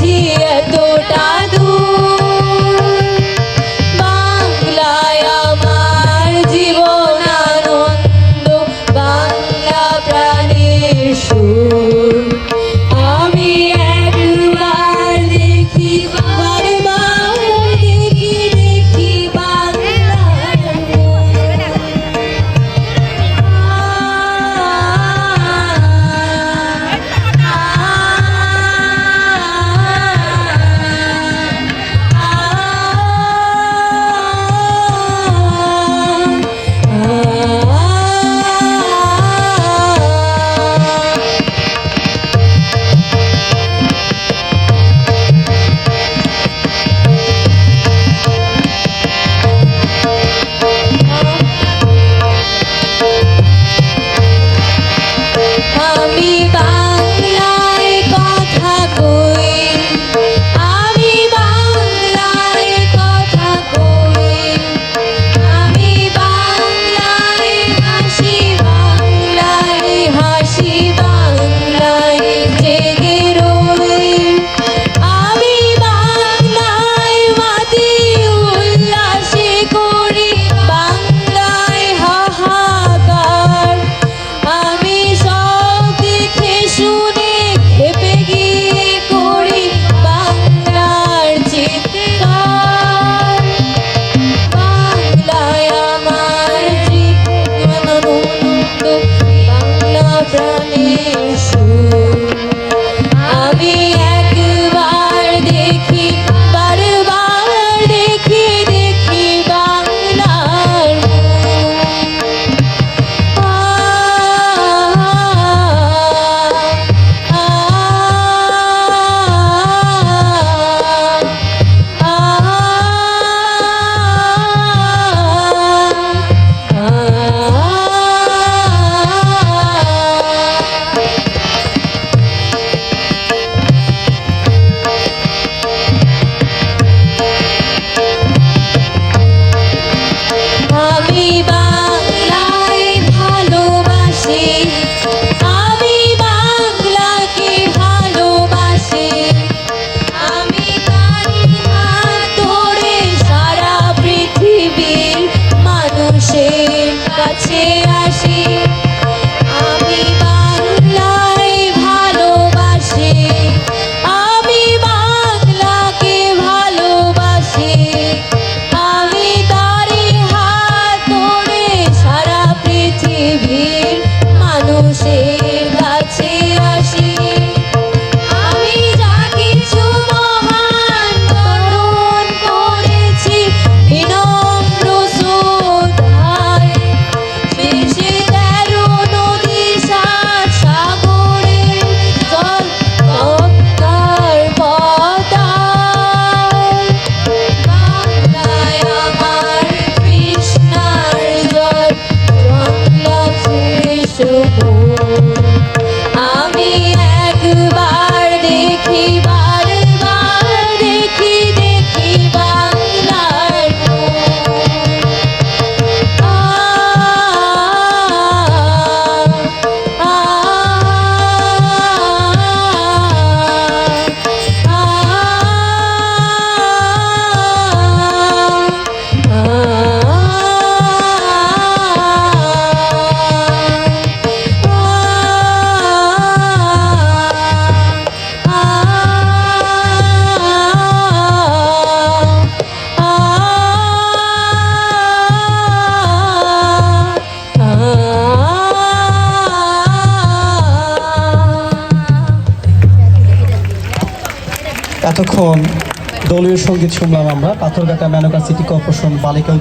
বুঝি এতটা দূর, বাংলায় আমার জীবন আনন্দ, বাংলা প্রাণের সুর। আমি একবার দেখি, বারবার দেখি দেখি বাংলার মন। আমি বাংলায় কথা কই, আমি বাংলায় কথা কই, আমি বাংলায় হাসি, বাংলায় হাসি, বাংলায় জেগে রই। আমি বাংলায় মাতি উল্লাসে করি, বাংলায় হাহাকার। আমি সব দেখে শুনে খেপে গিয়ে করি বাংলার চিৎকার। বাংলায় আমার জীবন আনন্দ, বাংলা প্রাণের সুর। আমি একবার দেখি, বারবার দেখি দেখি বাংলার মন। আমি বাংলায় ভালোবাসি, আমি বাংলাকে ভালোবাসি। আমি তারি হাত ধরে সারা পৃথিবীর মানুষের কাছে আসি। আমি বাংলায় ভালোবাসি, আমি বাংলাকে ভালোবাসি। আমি তারি হাত ধরে সারা পৃথিবীর মানুষের কাছে আসি। আমি যা কিছু মহান তরুণ করেছি বিনম্র শ্রদ্ধায়, শেষে 13 নদী 7 সাগরের জল গঙ্গার পদ্মায়। বাংলায় আমার কৃষ্ণার জল, বাংলা শেষ মোর। আমি একবার দেখি, বারবার দেখি দেখি বাংলার মন। এতক্ষণ দলীয় সঙ্গীত শুনলাম আমরা পাথরঘাটা মেনকা সিটি কর্পোরেশন বালিকা